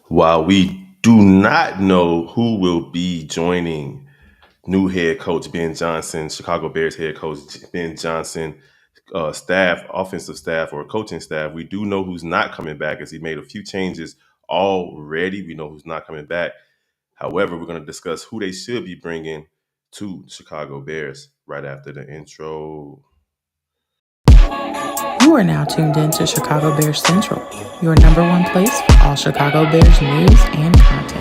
While we do not know who will be joining new head coach Ben Johnson, Chicago Bears head coach Ben Johnson, staff, offensive staff, or coaching staff, we do know who's not coming back as he made a few changes already. We know who's not coming back. However, we're going to discuss who they should be bringing to Chicago Bears right after the intro. You are now tuned in to Chicago Bears Central, your number one place for all Chicago Bears news and content.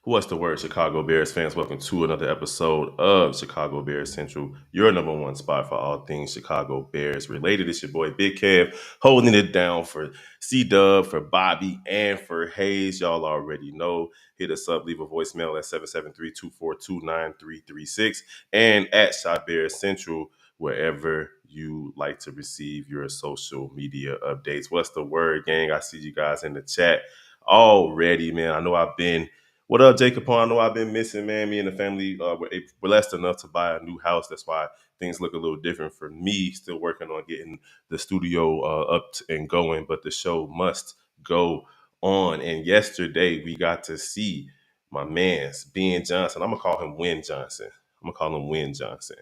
What's the word, Chicago Bears fans? Welcome to another episode of Chicago Bears Central, your number one spot for all things Chicago Bears related. It's your boy Big Kev holding it down for C Dub, for Bobby, and for Hayes. Y'all already know. Hit us up, leave a voicemail at 773-242-9336 and at Shot Bears Central, wherever you like to receive your social media updates. What's the word, gang? I see you guys in the chat already, man. I know I've been what up, Jacob? I know I've been missing, man. Me and the family were blessed enough to buy a new house. That's why things look a little different for me. Still working on getting the studio and going, but the show must go on. And yesterday we got to see my man's Ben Johnson. I'm gonna call him Win Johnson. I'm gonna call him Win Johnson.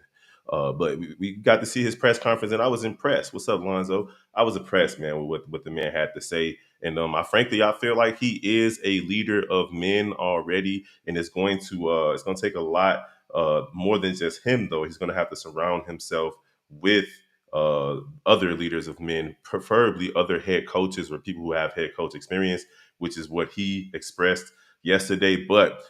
But we got to see his press conference, and I was impressed. What's up, Lonzo? I was impressed, man, with what the man had to say. And I feel like he is a leader of men already, and it's going to take a lot more than just him, though. He's going to have to surround himself with other leaders of men, preferably other head coaches or people who have head coach experience, which is what he expressed yesterday. But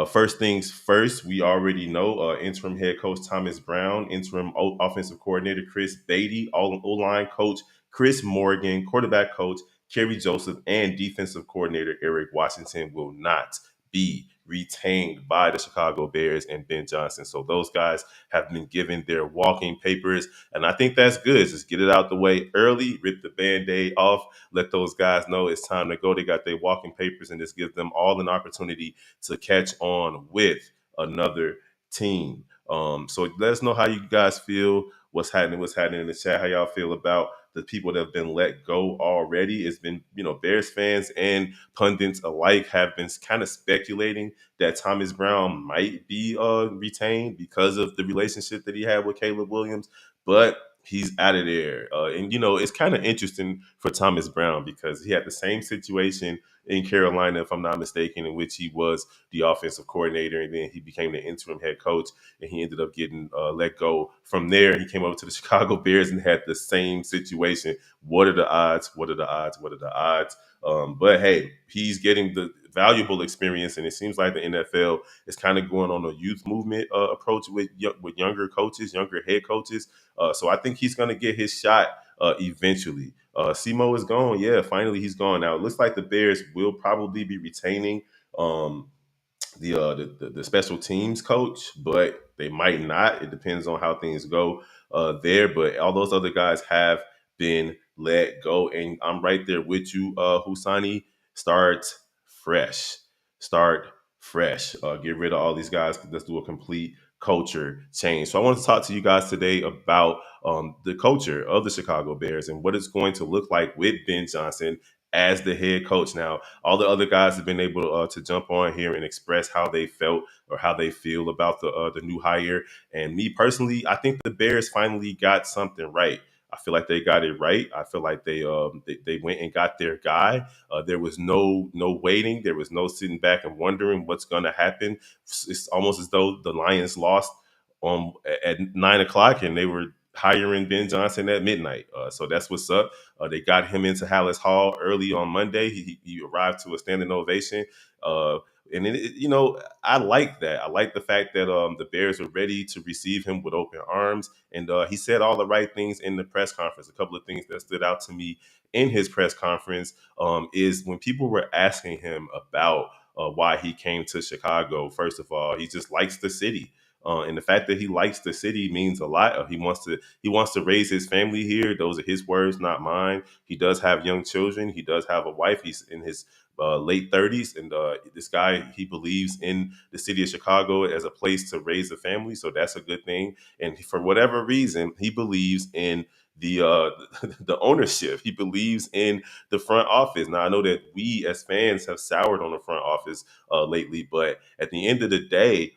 first things first, we already know interim head coach Thomas Brown, interim offensive coordinator Chris Beatty, O-line coach Chris Morgan, quarterback coach Kerry Joseph, and defensive coordinator Eric Washington will not be retained by the Chicago Bears and Ben Johnson. So those guys have been given their walking papers, and I think that's good. Just get it out the way early, rip the Band-Aid off, let those guys know it's time to go. They got their walking papers, and just give them all an opportunity to catch on with another team. So let us know how you guys feel. What's happening in the chat? How y'all feel about the people that have been let go already? It's been, Bears fans and pundits alike have been kind of speculating that Thomas Brown might be retained because of the relationship that he had with Caleb Williams, but he's out of there. And it's kind of interesting for Thomas Brown because he had the same situation in Carolina, if I'm not mistaken, in which he was the offensive coordinator, and then he became the interim head coach, and he ended up getting let go. From there, he came over to the Chicago Bears and had the same situation. What are the odds? What are the odds? What are the odds? But hey, he's getting the valuable experience, and it seems like the NFL is kind of going on a youth movement approach with younger coaches, younger head coaches. So I think he's going to get his shot eventually. Simo is gone. Yeah, finally he's gone. Now it looks like the Bears will probably be retaining um, the special teams coach, but they might not. It depends on how things go there. But all those other guys have been let go, and I'm right there with you, Husani. Start fresh. Start fresh. Get rid of all these guys. Let's do a complete culture change. So I want to talk to you guys today about the culture of the Chicago Bears and what it's going to look like with Ben Johnson as the head coach. Now, all the other guys have been able to jump on here and express how they felt or how they feel about the new hire. And me personally, I think the Bears finally got something right. I feel like they got it right. I feel like they went and got their guy. There was no waiting. There was no sitting back and wondering what's going to happen. It's almost as though the Lions lost at 9 o'clock and they were hiring Ben Johnson at midnight. So that's what's up. They got him into Hallis Hall early on Monday. He arrived to a standing ovation. I like that. I like the fact that the Bears are ready to receive him with open arms. And he said all the right things in the press conference. A couple of things that stood out to me in his press conference is when people were asking him about why he came to Chicago. First of all, he just likes the city. And the fact that he likes the city means a lot. He wants to raise his family here. Those are his words, not mine. He does have young children. He does have a wife. He's in his late 30s, and this guy, he believes in the city of Chicago as a place to raise a family, so that's a good thing. And for whatever reason, he believes in the the ownership. He believes in the front office. Now I know that we as fans have soured on the front office lately, but at the end of the day,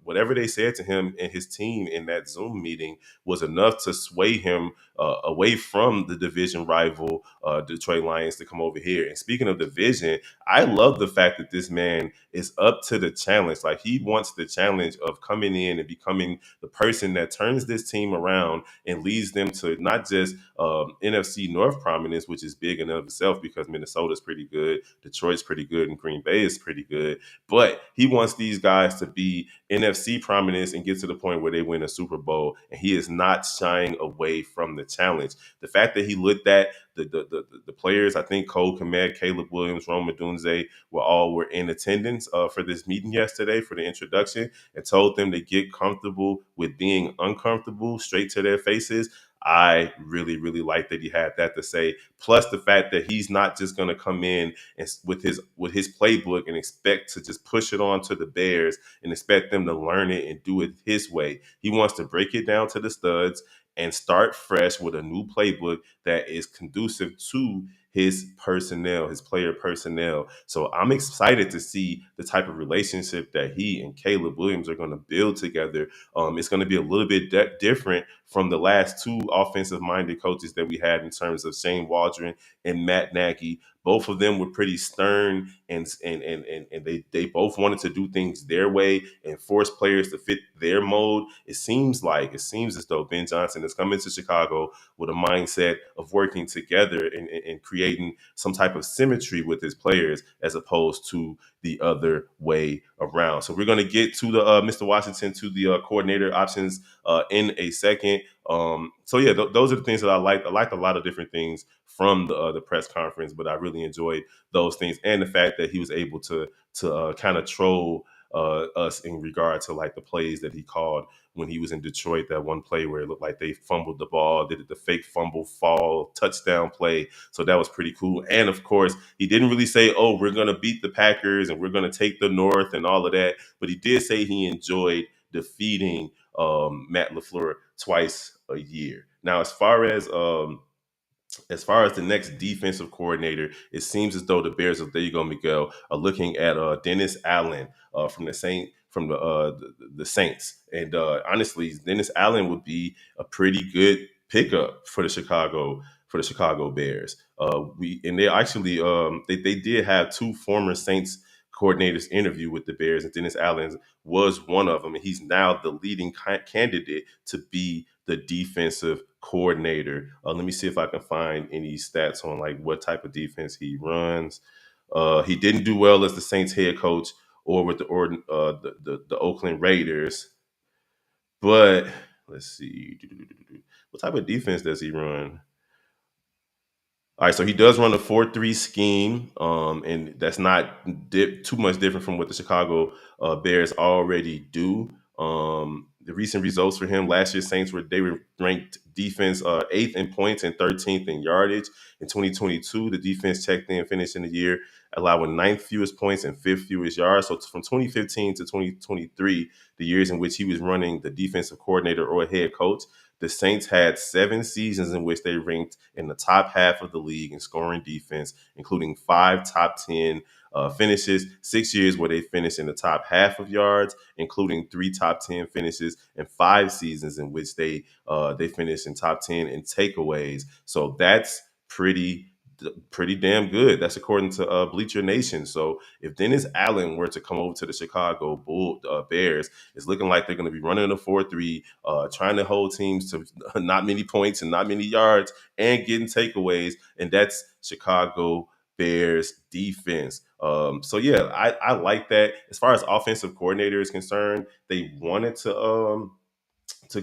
whatever they said to him and his team in that Zoom meeting was enough to sway him away from the division rival Detroit Lions to come over here. And speaking of division, I love the fact that this man is up to the challenge. Like, he wants the challenge of coming in and becoming the person that turns this team around and leads them to not just NFC North prominence, which is big in and of itself because Minnesota's pretty good, Detroit's pretty good, and Green Bay is pretty good. But he wants these guys to be NFC prominence and get to the point where they win a Super Bowl. And he is not shying away from the challenge. The fact that he looked at the players, I think Cole Kmet, Caleb Williams, Rome Odunze, were in attendance for this meeting yesterday for the introduction, and told them to get comfortable with being uncomfortable straight to their faces. I really, really like that he had that to say. Plus the fact that he's not just going to come in and with his playbook and expect to just push it on to the Bears and expect them to learn it and do it his way. He wants to break it down to the studs and start fresh with a new playbook that is conducive to his personnel, his player personnel. So I'm excited to see the type of relationship that he and Caleb Williams are going to build together. It's going to be a little bit different from the last two offensive minded coaches that we had in terms of Shane Waldron and Matt Nagy. Both of them were pretty stern, and they both wanted to do things their way and force players to fit their mold. It seems as though Ben Johnson is coming to Chicago with a mindset of working together and creating some type of symmetry with his players as opposed to the other way around. So we're going to get to the Mr. Washington, to the coordinator options in a second. So yeah, those are the things that I liked. I liked a lot of different things from the press conference, but I really enjoyed those things, and the fact that he was able to kind of troll us in regard to like the plays that he called when he was in Detroit. That one play where it looked like they fumbled the ball, did the fake fumble fall touchdown play. So that was pretty cool. And of course, he didn't really say, "Oh, we're gonna beat the Packers and we're gonna take the North" and all of that, but he did say he enjoyed defeating Matt LaFleur twice a year. Now, as far as the next defensive coordinator, it seems as though the Bears, there you go, Miguel, are looking at Dennis Allen from the Saints, and honestly, Dennis Allen would be a pretty good pickup for the Chicago Bears. They actually they did have two former Saints coordinators interview with the Bears, and Dennis Allen was one of them, and he's now the leading candidate to be the defensive coordinator. Let me see if I can find any stats on like what type of defense he runs. He didn't do well as the Saints head coach or with the Oakland Raiders, but let's see, what type of defense does he run? All right, so he does run a 4-3 scheme, and that's not too much different from what the Chicago Bears already do. The recent results for him last year, Saints were ranked defense eighth in points and 13th in yardage. In 2022, the defense checked in, finishing the year allowing ninth fewest points and fifth fewest yards. So from 2015 to 2023, the years in which he was running the defensive coordinator or head coach, the Saints had 7 seasons in which they ranked in the top half of the league in scoring defense, including 5 top 10 finishes, 6 years where they finished in the top half of yards, including 3 top 10 finishes, and 5 seasons in which they finished in top 10 in takeaways. So that's pretty damn good. That's according to Bleacher Nation. So if Dennis Allen were to come over to the Chicago Bears, it's looking like they're going to be running a 4-3, trying to hold teams to not many points and not many yards and getting takeaways. And that's Chicago Bears defense. So yeah, I like that. As far as offensive coordinator is concerned, they wanted to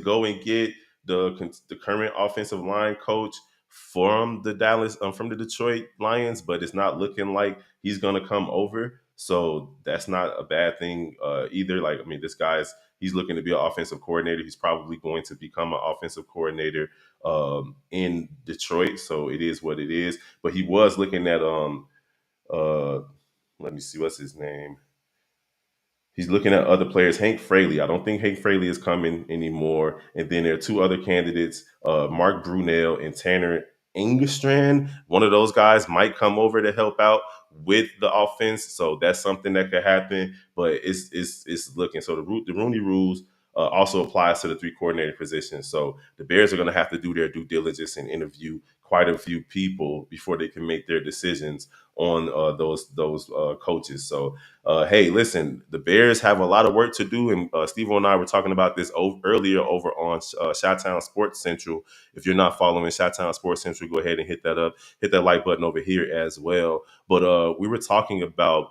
go and get the current offensive line coach from the Detroit Lions, but it's not looking like he's going to come over. So that's not a bad thing either. Like, I mean, this guy's he's looking to be an offensive coordinator. He's probably going to become an offensive coordinator in Detroit. So it is what it is. But he was looking at uh let me see what's his name. He's looking at other players. Hank Fraley. I don't think Hank Fraley is coming anymore. And then there are two other candidates, Mark Brunell and Tanner Engstrand. One of those guys might come over to help out with the offense. So that's something that could happen. But it's looking. So the Rooney rules also applies to the three coordinator positions. So the Bears are going to have to do their due diligence and interview quite a few people before they can make their decisions on those coaches. So hey, listen, the Bears have a lot of work to do, and Steve and I were talking about this earlier over on Chi-Town Sports Central. If you're not following Chi-Town Sports Central, go ahead and hit that up, hit that like button over here as well. But we were talking about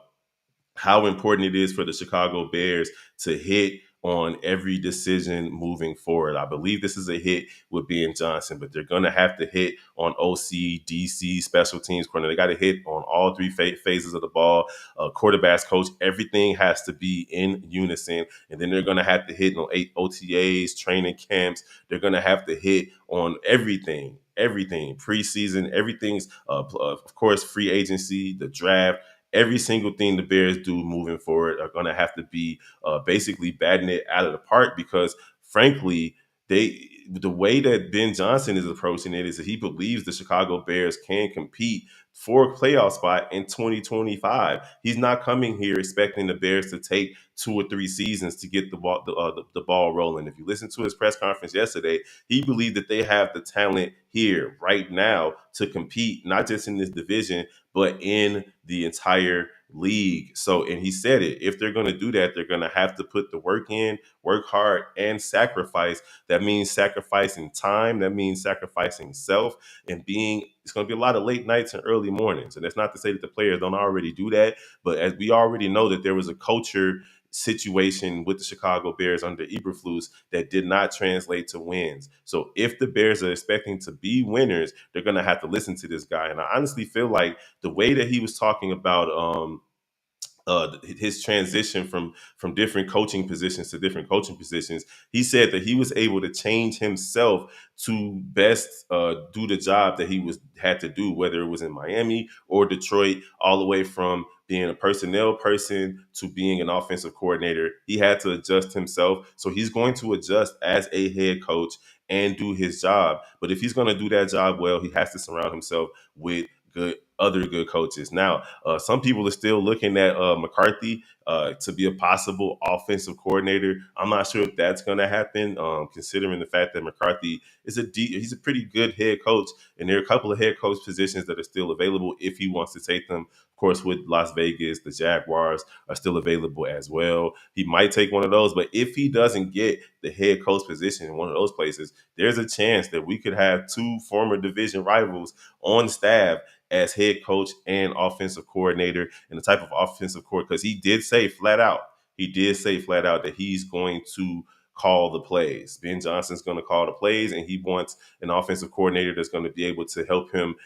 how important it is for the Chicago Bears to hit on every decision moving forward. I believe this is a hit with Ben Johnson, but they're going to have to hit on OC, DC, special teams corner. They got to hit on all three phases of the ball. Quarterbacks coach, everything has to be in unison. And then they're going to have to hit on 8 OTAs, training camps. They're going to have to hit on everything preseason, everything's of course free agency, the draft, every single thing the Bears do moving forward are going to have to be basically batting it out of the park because, frankly, the way that Ben Johnson is approaching it is that he believes the Chicago Bears can compete for a playoff spot in 2025. He's not coming here expecting the Bears to take 2 or 3 seasons to get the ball rolling. If you listen to his press conference yesterday, he believed that they have the talent here right now to compete, not just in this division, but in the entire league. So, and he said it, if they're going to do that, they're going to have to put the work in, work hard, and sacrifice. That means sacrificing time. That means sacrificing self and it's going to be a lot of late nights and early mornings. And that's not to say that the players don't already do that, but as we already know that there was a culture situation with the Chicago Bears under Eberflus that did not translate to wins. So if the Bears are expecting to be winners, they're going to have to listen to this guy. And I honestly feel like the way that he was talking about his transition from different coaching positions to different coaching positions, he said that he was able to change himself to best do the job that he had to do, whether it was in Miami or Detroit, all the way from being a personnel person to being an offensive coordinator. He had to adjust himself. So he's going to adjust as a head coach and do his job. But if he's going to do that job well, he has to surround himself with other good coaches. Now, some people are still looking at McCarthy to be a possible offensive coordinator. I'm not sure if that's going to happen, considering the fact that McCarthy he's a pretty good head coach, and there are a couple of head coach positions that are still available if he wants to take them. Of course, with Las Vegas, the Jaguars are still available as well. He might take one of those, but if he doesn't get the head coach position in one of those places, there's a chance that we could have two former division rivals on staff as head coach and offensive coordinator, and the type of offensive coordinator, because he did say flat out that he's going to call the plays. Ben Johnson's going to call the plays, and he wants an offensive coordinator that's going to be able to help him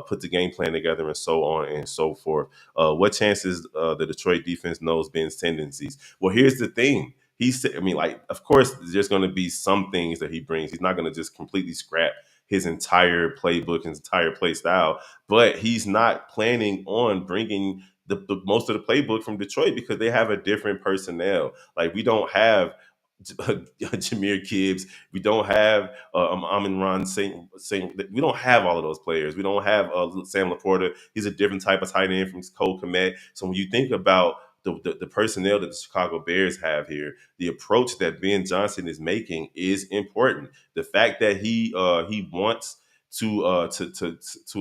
put the game plan together and so on and so forth. What chances the Detroit defense knows Ben's tendencies? Well, here's the thing. He said, I mean, like, of course, there's going to be some things that he brings. He's not going to just completely scrap his entire playbook, his entire play style, but he's not planning on bringing the most of the playbook from Detroit because they have a different personnel. Like, we don't have Jameer Gibbs. We don't have Amon Ron Saint. We don't have all of those players. We don't have Sam Laporta. He's a different type of tight end from Cole Kmet. So when you think about the personnel that the Chicago Bears have here, the approach that Ben Johnson is making is important. The fact that he wants to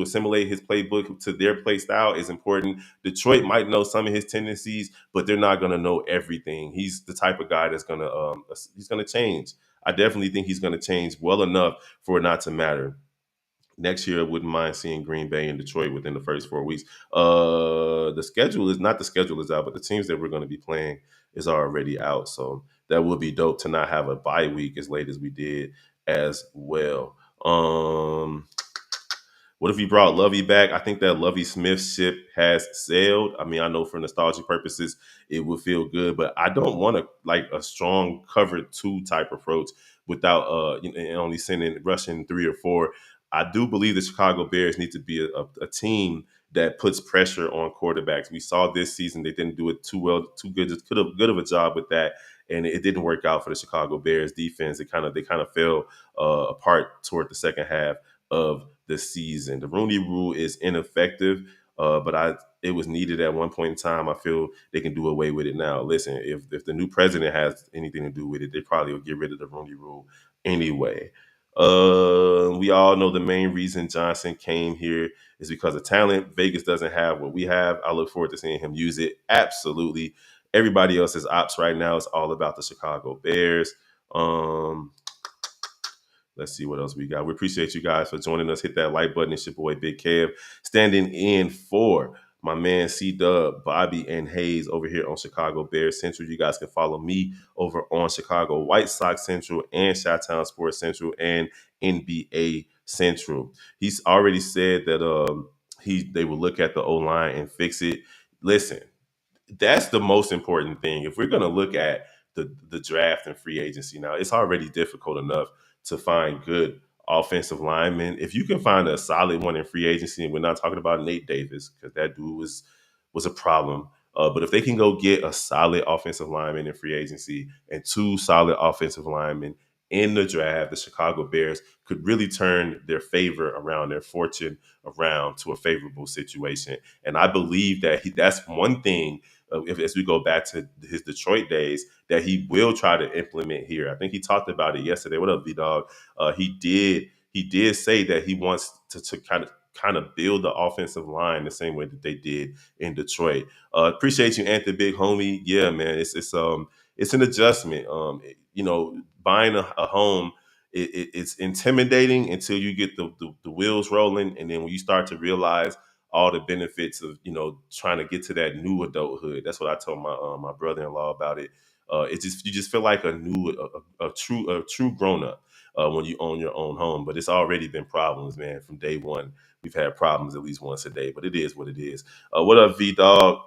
assimilate his playbook to their play style is important. Detroit might know some of his tendencies, but they're not going to know everything. He's the type of guy that's he's gonna change. I definitely think he's going to change well enough for it not to matter. Next year, I wouldn't mind seeing Green Bay and Detroit within the first 4 weeks. The schedule is out, but the teams that we're going to be playing is already out. So that would be dope to not have a bye week as late as we did as well. What if we brought Lovey back? I think that Lovey Smith ship has sailed. I mean, I know for nostalgia purposes, it would feel good, but I don't want a strong cover two type approach without only sending rushing three or four. I do believe the Chicago Bears need to be a team that puts pressure on quarterbacks. We saw this season they didn't do it too well, too good, just good of a job with that, and it didn't work out for the Chicago Bears defense. They kind of fell apart toward the second half of the season. The Rooney Rule is ineffective, but it was needed at one point in time. I feel they can do away with it now. Listen, if the new president has anything to do with it, they probably will get rid of the Rooney Rule anyway. We all know the main reason Johnson came here is because of talent. Vegas doesn't have what we have. I look forward to seeing him use it. Absolutely. Everybody else's ops right now is all about the Chicago Bears. Um, Let's see what else we got. We appreciate you guys for joining us. Hit that like button. It's your boy Big Kev standing in for my man C Dub, Bobby, and Hayes over here on Chicago Bears Central. You guys can follow me over on Chicago White Sox Central and Chi-Town Sports Central and NBA Central. He's already said that they will look at the O line and fix it. Listen, that's the most important thing. If we're going to look at the draft and free agency now, it's already difficult enough to find good offensive linemen. If you can find a solid one in free agency, and we're not talking about Nate Davis because that dude was a problem. But if they can go get a solid offensive lineman in free agency and two solid offensive linemen in the draft, the Chicago Bears could really turn their favor around, their fortune around to a favorable situation. And I believe that that's one thing as we go back to his Detroit days, that he will try to implement here. I think he talked about it yesterday. What up, V Dog? He did say that he wants to kind of build the offensive line the same way that they did in Detroit. Appreciate you, Anthony, big homie. Yeah, man, it's an adjustment. Buying a home. It's intimidating until you get the wheels rolling, and then when you start to realize all the benefits of trying to get to that new adulthood. That's what I told my brother-in-law about it. You just feel like a true grown up when you own your own home. But it's already been problems, man. From day one, we've had problems at least once a day. But it is what it is. What up, V Dog?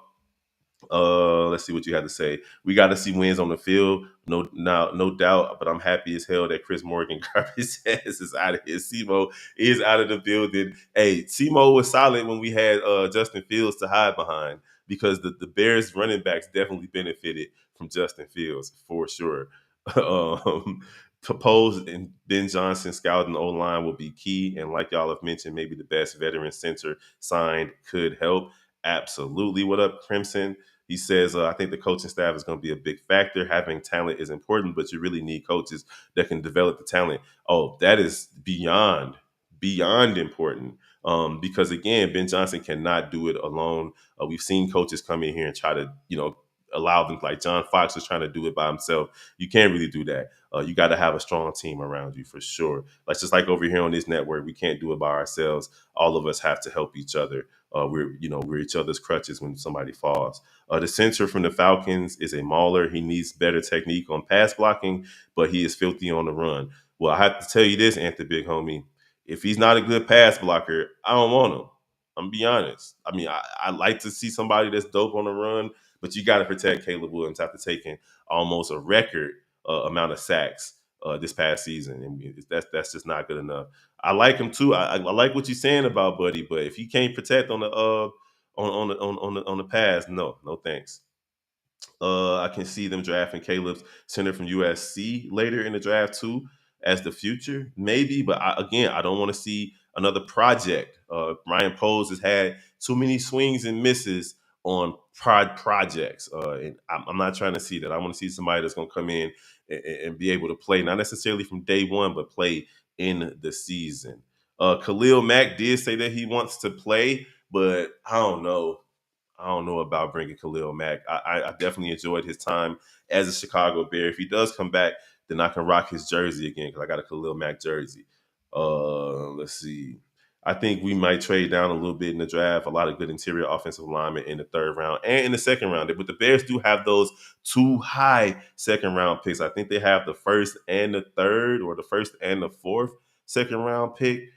Let's see what you had to say. We got to see wins on the field, no doubt. But I'm happy as hell that Chris Morgan garbage ass is out of here. Simo is out of the building. Hey, Simo was solid when we had Justin Fields to hide behind because the Bears running backs definitely benefited from Justin Fields for sure. um, Proposed and Ben Johnson scouting O line will be key, and like y'all have mentioned, maybe the best veteran center signed could help. Absolutely. What up, Crimson? He says, I think the coaching staff is going to be a big factor. Having talent is important, but you really need coaches that can develop the talent. Oh, that is beyond important. Because again, Ben Johnson cannot do it alone. We've seen coaches come in here and try to, allow them, like John Fox is trying to do it by himself. You can't really do that. You got to have a strong team around you for sure. Like just like over here on this network, we can't do it by ourselves. All of us have to help each other. We're each other's crutches when somebody falls. The center from the Falcons is a mauler. He needs better technique on pass blocking, but he is filthy on the run. Well, I have to tell you this, Anthony, big homie. If he's not a good pass blocker, I don't want him. I'm gonna be honest. I mean, I like to see somebody that's dope on the run, but you got to protect Caleb Williams after taking almost a record amount of sacks this past season, and that's just not good enough. I like him too. I like what you're saying about Buddy, but if he can't protect on the on the pass, no thanks. I can see them drafting Caleb's center from USC later in the draft too as the future, maybe. But again, I don't want to see another project. Ryan Poles has had too many swings and misses on projects, and I'm not trying to see that. I want to see somebody that's going to come in and be able to play, not necessarily from day one, but play in the season. Khalil Mack did say that he wants to play, but I don't know about bringing Khalil Mack. I definitely enjoyed his time as a Chicago Bear. If he does come back, then I can rock his jersey again because I got a Khalil Mack jersey. Let's see. I think we might trade down a little bit in the draft. A lot of good interior offensive linemen in the third round and in the second round. But the Bears do have those two high second round picks. I think they have the first and the third, or the first and the fourth second round pick.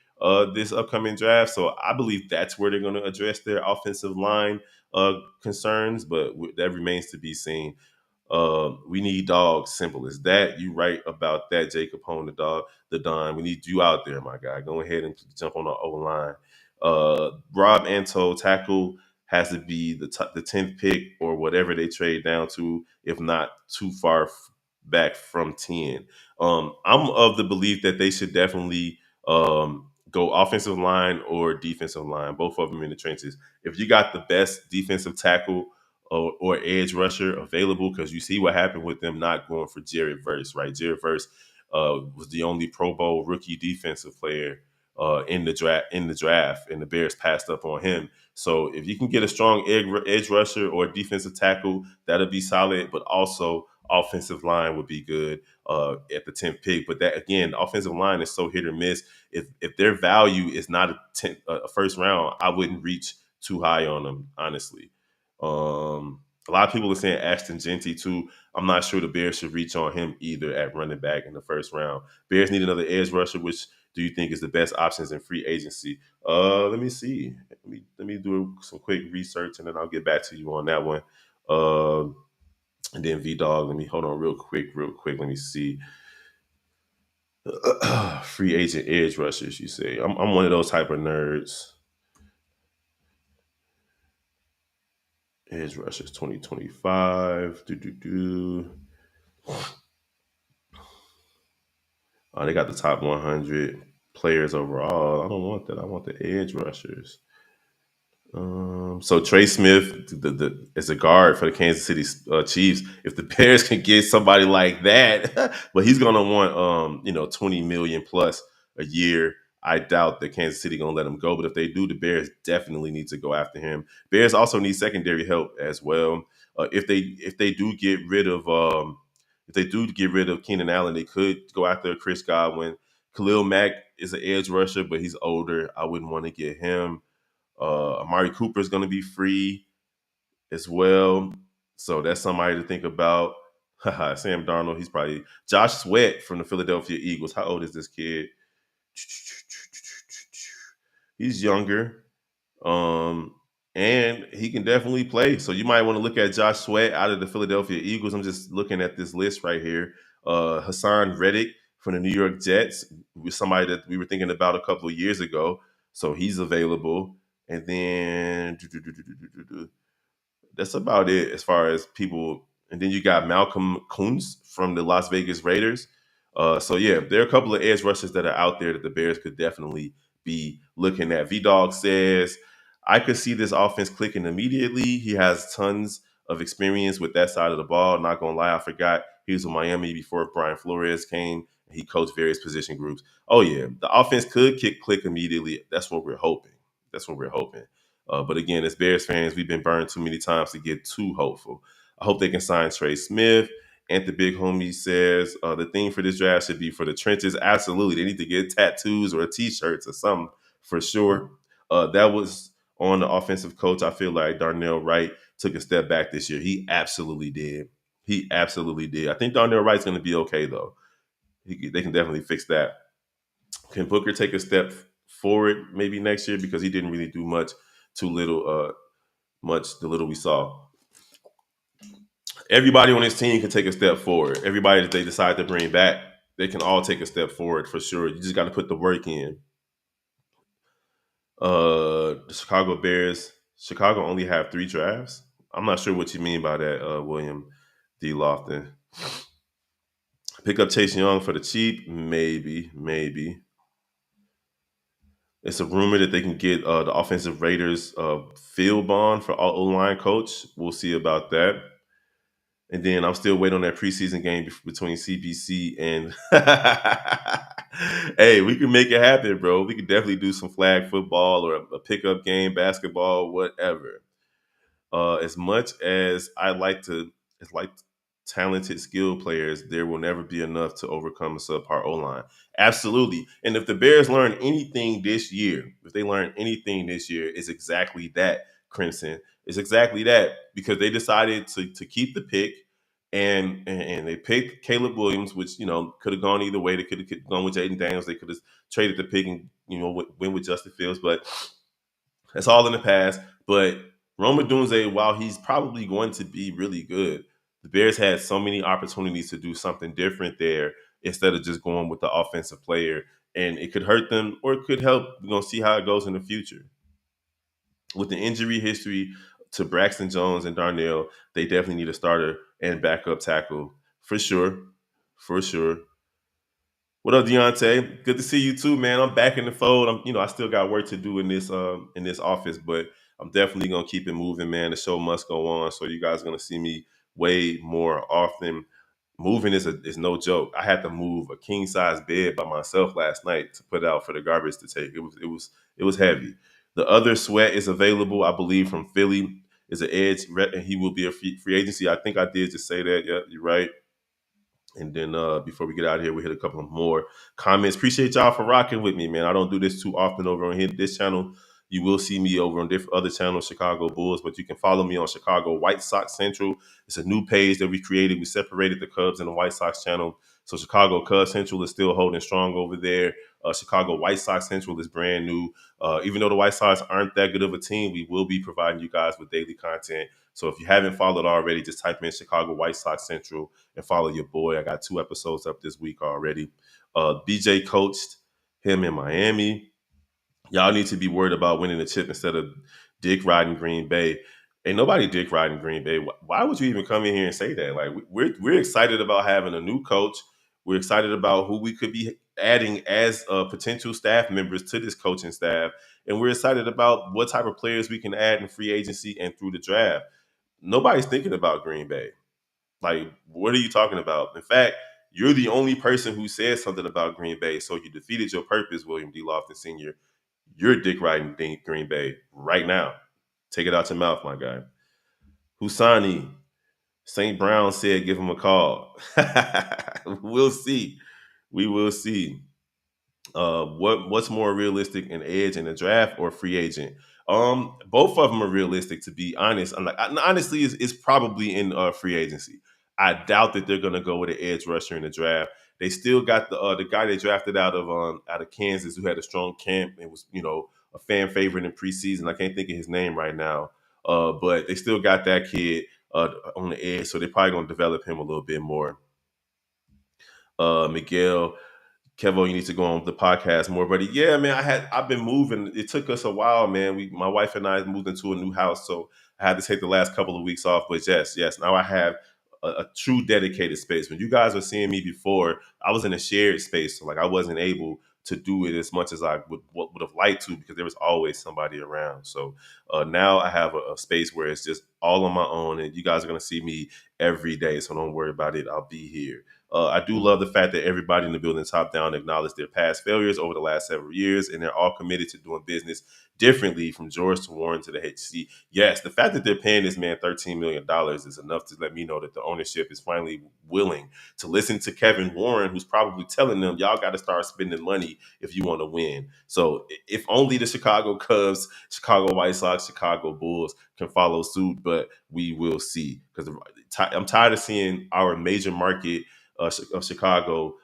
this upcoming draft. So I believe that's where they're going to address their offensive line concerns, but that remains to be seen. We need dogs. Simple as that. You right about that, Jacob Hone, the Don. We need you out there, my guy. Go ahead and jump on the O line. Rob Anto tackle has to be the 10th pick or whatever they trade down to, if not too far back from 10. I'm of the belief that they should definitely go offensive line or defensive line, both of them in the trenches. If you got the best defensive tackle or edge rusher available, because you see what happened with them not going for Jared Verse, right? Jared Verse was the only Pro Bowl rookie defensive player in the draft, and the Bears passed up on him. So if you can get a strong edge rusher or defensive tackle, that'll be solid. But also offensive line would be good at the 10th pick. But that again, offensive line is so hit or miss. If their value is not a first round, I wouldn't reach too high on them, honestly. A lot of people are saying Ashton Genty too. I'm not sure the Bears should reach on him either at running back in the first round. Bears need another edge rusher. Which do you think is the best options in free agency? Let me see. Let me do some quick research and then I'll get back to you on that one. And then V Dog. Let me hold on real quick. Let me see. Free agent edge rushers. You say I'm one of those type of nerds. Edge rushers 2025. Do do do. They got the top 100 players overall. I don't want that. I want the edge rushers. So Trey Smith, is a guard for the Kansas City Chiefs. If the Bears can get somebody like that, but he's gonna want 20 million plus a year. I doubt that Kansas City gonna let him go. But if they do, the Bears definitely need to go after him. Bears also need secondary help as well. If they do get rid of Keenan Allen, they could go after Chris Godwin. Khalil Mack is an edge rusher, but he's older. I wouldn't want to get him. Amari Cooper is going to be free as well. So that's somebody to think about. Sam Darnold, he's probably Josh Sweat from the Philadelphia Eagles. How old is this kid? He's younger. Um, and he can definitely play. So you might want to look at Josh Sweat out of the Philadelphia Eagles. I'm just looking at this list right here. Hassan Reddick from the New York Jets was somebody that we were thinking about a couple of years ago. So he's available. And then that's about it as far as people. And then you got Malcolm Kuntz from the Las Vegas Raiders. So yeah, there are a couple of edge rushers that are out there that the Bears could definitely be looking at. V Dog says, I could see this offense clicking immediately. He has tons of experience with that side of the ball. Not gonna lie, I forgot he was in Miami before Brian Flores came. He coached various position groups. Oh yeah, the offense could click immediately. That's what we're hoping. That's what we're hoping. But again, as Bears fans, we've been burned too many times to get too hopeful. I hope they can sign Trey Smith. And the big homie says the theme for this draft should be for the trenches. Absolutely, they need to get tattoos or T-shirts or something for sure. That was on the offensive coach. I feel like Darnell Wright took a step back this year. He absolutely did. He absolutely did. I think Darnell Wright's going to be okay though. They can definitely fix that. Can Booker take a step forward maybe next year because he didn't really do much, too little, the little we saw. Everybody on his team can take a step forward. Everybody that they decide to bring back, they can all take a step forward for sure. You just got to put the work in. The Chicago Bears, Chicago only have 3 drafts. I'm not sure what you mean by that, William D. Lofton. Pick up Chase Young for the cheap, maybe. It's a rumor that they can get the offensive Raiders Phil Bond for O line coach. We'll see about that. And then I'm still waiting on that preseason game between CBC and. Hey, we can make it happen, bro. We can definitely do some flag football or a pickup game, basketball, whatever. As much as I like to, it's like talented, skilled players, there will never be enough to overcome a subpar O line. Absolutely. And if the Bears learn anything this year, it's exactly that, Crimson. It's exactly that because they decided to keep the pick and they picked Caleb Williams, which could have gone either way. They could have gone with Jaden Daniels. They could have traded the pick and win with Justin Fields, but that's all in the past. But Roma Dunze, while he's probably going to be really good, the Bears had so many opportunities to do something different there instead of just going with the offensive player. And it could hurt them or it could help. We're going to see how it goes in the future. With the injury history to Braxton Jones and Darnell, they definitely need a starter and backup tackle for sure. For sure. What up, Deontay? Good to see you too, man. I'm back in the fold. I still got work to do in this office, but I'm definitely gonna keep it moving, man. The show must go on, so you guys are gonna see me way more often. Moving is no joke. I had to move a king size bed by myself last night to put out for the garbage to take. It was heavy. The other sweat is available, I believe, from Philly. Is an edge, and he will be a free agency. I think I did just say that. Yeah, you're right. And then before we get out of here, we hit a couple of more comments. Appreciate y'all for rocking with me, man. I don't do this too often over on here. This channel, you will see me over on different other channels, Chicago Bulls, but you can follow me on Chicago White Sox Central. It's a new page that we created. We separated the Cubs and the White Sox channel. So Chicago Cubs Central is still holding strong over there. Chicago White Sox Central is brand new. Even though the White Sox aren't that good of a team, we will be providing you guys with daily content. So if you haven't followed already, just type in Chicago White Sox Central and follow your boy. I got 2 episodes up this week already. BJ coached him in Miami. Y'all need to be worried about winning the chip instead of dick riding Green Bay. Ain't nobody dick riding Green Bay. Why would you even come in here and say that? Like we're excited about having a new coach. We're excited about who we could be adding as potential staff members to this coaching staff, and we're excited about what type of players we can add in free agency and through the draft. Nobody's thinking about Green Bay. Like, what are you talking about? In fact, you're the only person who said something about Green Bay, so you defeated your purpose, William D. Lofton Sr. You're dick riding Green Bay right now. Take it out your mouth, my guy. Husani, St. Brown said give him a call. We'll see. We will see. What's more realistic, an edge in a draft or free agent? Both of them are realistic, to be honest. Honestly, it's probably in free agency. I doubt that they're gonna go with an edge rusher in the draft. They still got the guy they drafted out of Kansas who had a strong camp and was a fan favorite in preseason. I can't think of his name right now, but they still got that kid on the edge, so they're probably gonna develop him a little bit more. Miguel, Kevo, you need to go on the podcast more. But yeah, man, I've been moving. It took us a while, man. My wife and I moved into a new house, so I had to take the last couple of weeks off. But yes, now I have a true dedicated space. When you guys were seeing me before, I was in a shared space, so like I wasn't able to do it as much as I would have liked to because there was always somebody around. So now I have a space where it's just all on my own, and you guys are gonna see me every day. So don't worry about it. I'll be here. I do love the fact that everybody in the building, top down, acknowledged their past failures over the last several years, and they're all committed to doing business differently, from George to Warren to the HC. Yes, the fact that they're paying this man $13 million is enough to let me know that the ownership is finally willing to listen to Kevin Warren, who's probably telling them, y'all got to start spending money if you want to win. So if only the Chicago Cubs, Chicago White Sox, Chicago Bulls can follow suit, but we will see. Because I'm tired of seeing our major market of Chicago,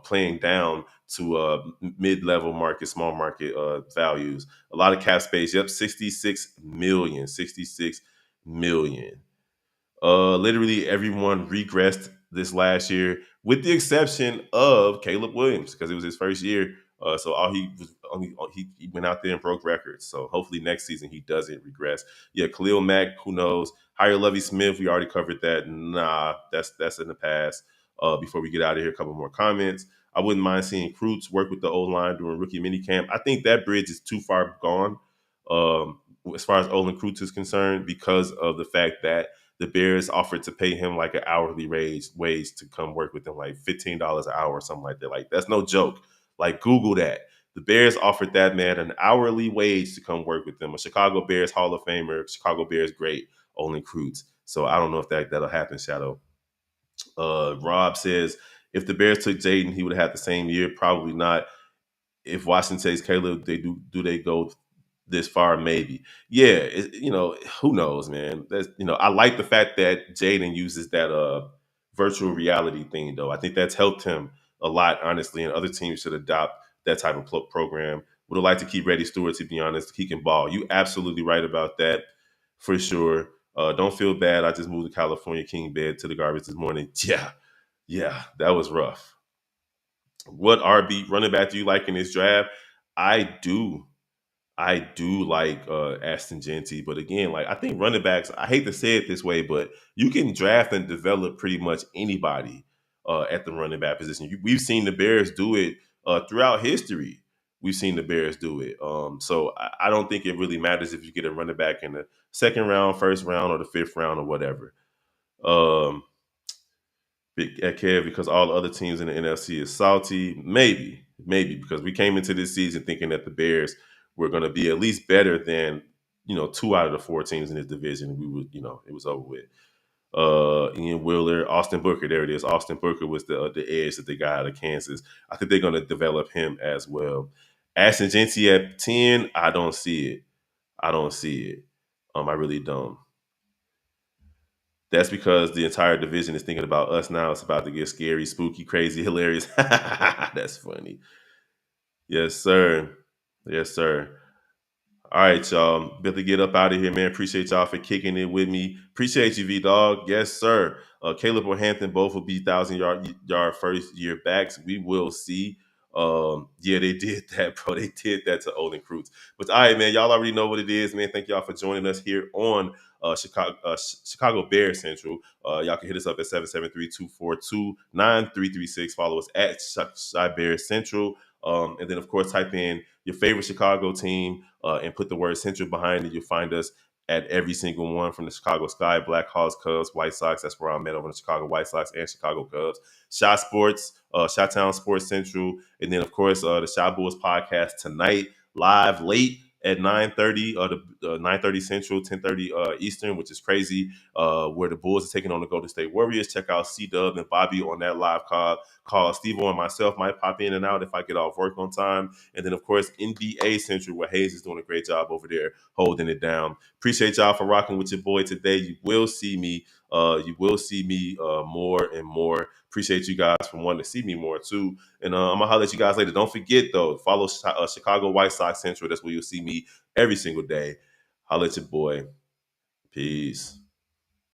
playing down to mid-level market, small market values. A lot of cap space. Yep, 66 million, 66 million. Literally everyone regressed this last year, with the exception of Caleb Williams, because it was his first year. So all he was only he went out there and broke records. So hopefully next season he doesn't regress. Yeah, Khalil Mack, who knows? Hire Lovey Smith, we already covered that. Nah, that's in the past. Before we get out of here, a couple more comments. I wouldn't mind seeing Krutz work with the O line during rookie minicamp. I think that bridge is too far gone, as far as Olin Krutz is concerned, because of the fact that the Bears offered to pay him like an hourly wage to come work with them, like $15 an hour or something like that. Like, that's no joke. Like, Google that. The Bears offered that man an hourly wage to come work with them. A Chicago Bears Hall of Famer, Chicago Bears great, Olin Krutz. So I don't know if that'll happen, Shadow. Rob says, if the Bears took Jaden, he would have had the same year. Probably not. If Washington takes Caleb, do they go this far? Maybe. Yeah, who knows, man. I like the fact that Jaden uses that virtual reality thing, though. I think that's helped him a lot, honestly, and other teams should adopt that type of program. Would have liked to keep Reddy Stewart, to be honest. He can ball. You absolutely right about that, for sure. Don't feel bad. I just moved to California King bed to the garbage this morning. Yeah, that was rough. What RB running back do you like in this draft? I do. I do like Aston Genty, but again, like I think running backs. I hate to say it this way, but you can draft and develop pretty much anybody at the running back position. We've seen the Bears do it throughout history. We've seen the Bears do it. So I don't think it really matters if you get a running back in the second round, first round, or the fifth round, or whatever. Um, Big Kev, because all the other teams in the NFC is salty. Maybe because we came into this season thinking that the Bears were going to be at least better than two out of the four teams in this division. We would, it was over with. Ian Wheeler, Austin Booker, there it is. Austin Booker was the edge that they got out of Kansas. I think they're going to develop him as well. Ashton Genty at 10, I don't see it. I don't see it. I really don't. That's because the entire division is thinking about us now. It's about to get scary, spooky, crazy, hilarious. That's funny. Yes, sir. Yes, sir. All right, y'all. Better get up out of here, man. Appreciate y'all for kicking it with me. Appreciate you, V Dog. Yes, sir. Caleb or Hampton both will be 1,000 yard first year backs. We will see. Yeah, they did that, bro. They did that to Olin Cruz. But all right, man. Y'all already know what it is, man. Thank y'all for joining us here on Chicago Bear Central. Y'all can hit us up at 773-242-9336. Follow us at Chi Bear Central. And then, of course, type in your favorite Chicago team and put the word Central behind it. You'll find us at every single one, from the Chicago Sky, Blackhawks, Cubs, White Sox. That's where I'm at, over the Chicago White Sox and Chicago Cubs. Shot Sports, Shot Town Sports Central. And then, of course, the Shot Bulls podcast tonight, live late at 9:30, the 9:30 Central, 10:30 Eastern, which is crazy, where the Bulls are taking on the Golden State Warriors. Check out C-Dub and Bobby on that live call. Steve-O and myself might pop in and out if I get off work on time. And then, of course, NBA Central, where Hayes is doing a great job over there holding it down. Appreciate y'all for rocking with your boy today. You will see me. More and more. Appreciate you guys for wanting to see me more too. And I'm gonna holler at you guys later. Don't forget though, follow Chicago White Sox Central. That's where you'll see me every single day. Holler at your boy. Peace.